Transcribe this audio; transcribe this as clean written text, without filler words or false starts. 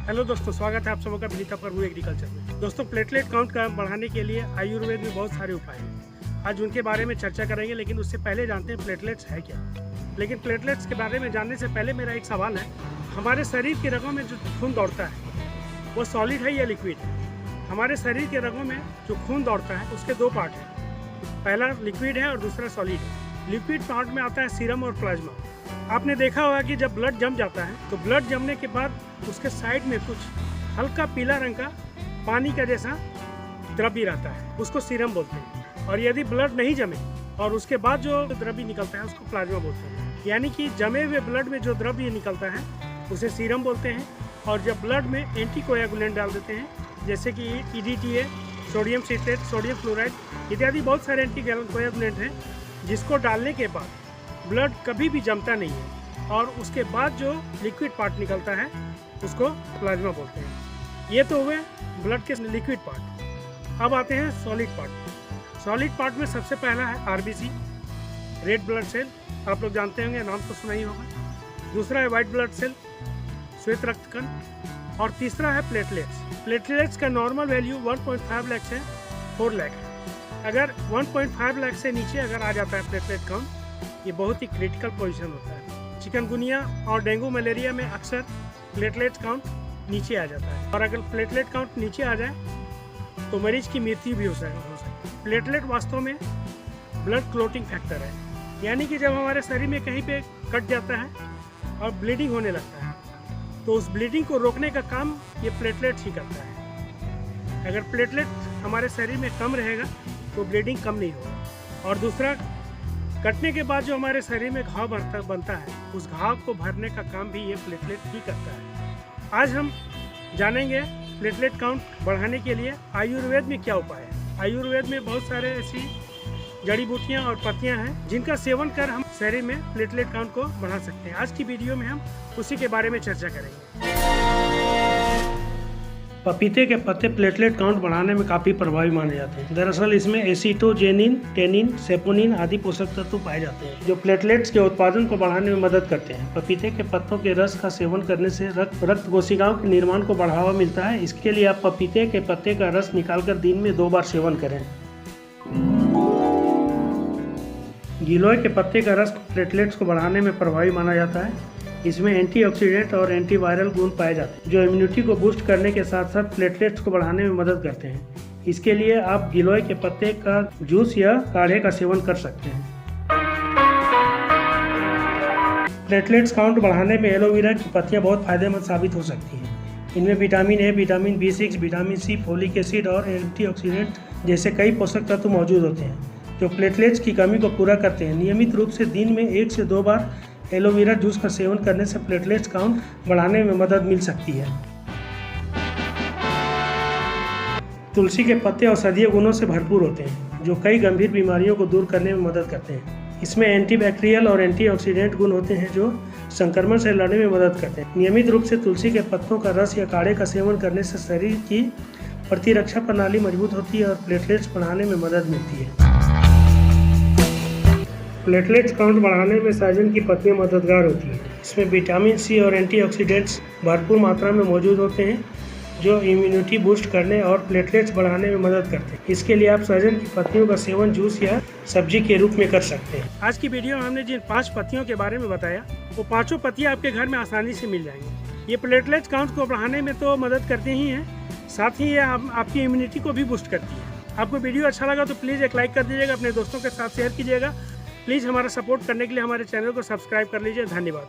Hello दोस्तों, स्वागत है आप सबका विनीता प्रभु एग्रीकल्चर में। दोस्तों, प्लेटलेट काउंट का बढ़ाने के लिए आयुर्वेद में बहुत सारे उपाय हैं। आज उनके बारे में चर्चा करेंगे, लेकिन उससे पहले जानते हैं प्लेटलेट्स है क्या। लेकिन प्लेटलेट्स के बारे में जानने से पहले मेरा एक सवाल है, हमारे शरीर के रगों में जो खून दौड़ता है वो सॉलिड है या लिक्विड है? हमारे शरीर के रगों में जो खून दौड़ता है उसके दो पार्ट हैं, पहला लिक्विड है और दूसरा सॉलिड है। लिक्विड पार्ट में आता है सीरम और प्लाज्मा। आपने देखा होगा कि जब ब्लड जम जाता है तो ब्लड जमने के बाद उसके साइड में कुछ हल्का पीला रंग का पानी का जैसा द्रव्य रहता है, उसको सीरम बोलते हैं। और यदि ब्लड नहीं जमे और उसके बाद जो द्रव्य निकलता है उसको प्लाज्मा बोलते हैं। यानी कि जमे हुए ब्लड में जो द्रव्य निकलता है उसे सीरम बोलते हैं। और जब ब्लड में एंटीकोएगुलेंट डाल देते हैं, जैसे कि EDTA, sodium citrate, sodium chloride इत्यादि बहुत सारे एंटीकोएगुलेंट हैं, जिसको डालने के बाद ब्लड कभी भी जमता नहीं है और उसके बाद जो लिक्विड पार्ट निकलता है उसको प्लाज्मा बोलते हैं। ये तो हुए ब्लड के लिक्विड पार्ट। अब आते हैं सॉलिड पार्ट। सॉलिड पार्ट में सबसे पहला है RBC, रेड ब्लड सेल, आप लोग जानते होंगे, नाम तो सुना ही होगा। दूसरा है वाइट ब्लड सेल, श्वेत रक्त कण। और तीसरा है प्लेटलेट्स। प्लेटलेट्स का नॉर्मल वैल्यू 1.5 लाख से 4 लाख है। अगर 1.5 लाख से नीचे अगर आ जाता है प्लेटलेट काउंट, ये बहुत ही क्रिटिकल पोजीशन होता है। चिकनगुनिया और डेंगू मलेरिया में अक्सर प्लेटलेट काउंट नीचे आ जाता है, और अगर प्लेटलेट काउंट नीचे आ जाए तो मरीज की मृत्यु भी हो सकती है। प्लेटलेट वास्तव में ब्लड क्लोटिंग फैक्टर है, यानी कि जब हमारे शरीर में कहीं पे कट जाता है और ब्लीडिंग होने लगता है तो उस ब्लीडिंग को रोकने का काम ये प्लेटलेट ही करता है। अगर प्लेटलेट हमारे शरीर में कम रहेगा तो ब्लीडिंग कम नहीं होगा। और दूसरा, कटने के बाद जो हमारे शरीर में घाव बनता है उस घाव को भरने का काम भी ये प्लेटलेट ही करता है। आज हम जानेंगे प्लेटलेट काउंट बढ़ाने के लिए आयुर्वेद में क्या उपाय है। आयुर्वेद में बहुत सारे ऐसी जड़ी बूटियां और पत्तियां हैं जिनका सेवन कर हम शरीर में प्लेटलेट काउंट को बढ़ा सकते हैं। आज की वीडियो में हम उसी के बारे में चर्चा करेंगे। पपीते के पत्ते प्लेटलेट काउंट बढ़ाने में काफ़ी प्रभावी माने जाते हैं। दरअसल इसमें एसिटोजेनिन, टेनिन, सेपोनिन आदि पोषक तत्व पाए जाते हैं जो प्लेटलेट्स के उत्पादन को बढ़ाने में मदद करते हैं। पपीते के पत्तों के रस का सेवन करने से रक्त कोशिकाओं के निर्माण को बढ़ावा मिलता है। इसके लिए आप पपीते के पत्ते का रस निकालकर दिन में 2 बार सेवन करें। गिलोय के पत्ते का रस प्लेटलेट्स को बढ़ाने में प्रभावी माना जाता है। इसमें एंटीऑक्सीडेंट और एंटीवायरल गुण पाए जाते हैं जो इम्यूनिटी को बूस्ट करने के साथ साथ प्लेटलेट्स को बढ़ाने में मदद करते हैं। इसके लिए आप गिलोय के पत्ते का जूस या काढ़े का सेवन कर सकते हैं। प्लेटलेट्स काउंट बढ़ाने में एलोवेरा की पत्तियां बहुत फायदेमंद साबित हो सकती हैं। इनमें vitamin A, vitamin B6, vitamin C, folic acid और एंटीऑक्सीडेंट जैसे कई पोषक तत्व मौजूद होते हैं जो प्लेटलेट्स की कमी को पूरा करते हैं। नियमित रूप से दिन में 1 से 2 बार एलोवेरा जूस का सेवन करने से प्लेटलेट्स काउंट बढ़ाने में मदद मिल सकती है। तुलसी के पत्ते औषधीय गुणों से भरपूर होते हैं जो कई गंभीर बीमारियों को दूर करने में मदद करते हैं। इसमें एंटीबैक्टीरियल और एंटीऑक्सीडेंट गुण होते हैं जो संक्रमण से लड़ने में मदद करते हैं। नियमित रूप से तुलसी के पत्तों का रस या काढ़े का सेवन करने से शरीर की प्रतिरक्षा प्रणाली मजबूत होती है और प्लेटलेट्स बढ़ाने में मदद मिलती है। प्लेटलेट्स काउंट बढ़ाने में सहजन की पत्तियां मददगार होती हैं। इसमें विटामिन C और एंटीऑक्सीडेंट्स भरपूर मात्रा में मौजूद होते हैं जो इम्यूनिटी बूस्ट करने और प्लेटलेट्स बढ़ाने में मदद करते हैं। इसके लिए आप सहजन की पत्तियों का सेवन जूस या सब्जी के रूप में कर सकते हैं। आज की वीडियो में हमने जिन 5 पत्तियों के बारे में बताया वो 5 पत्तियां आपके घर में आसानी से मिल जाएंगी। ये प्लेटलेट्स काउंट को बढ़ाने में तो मदद करते ही हैं, साथ ही ये आपकी इम्यूनिटी को भी बूस्ट करती है। आपको वीडियो अच्छा लगा तो प्लीज़ एक लाइक कर दीजिएगा, अपने दोस्तों के साथ शेयर कीजिएगा। प्लीज़ हमारा सपोर्ट करने के लिए हमारे चैनल को सब्सक्राइब कर लीजिए। धन्यवाद।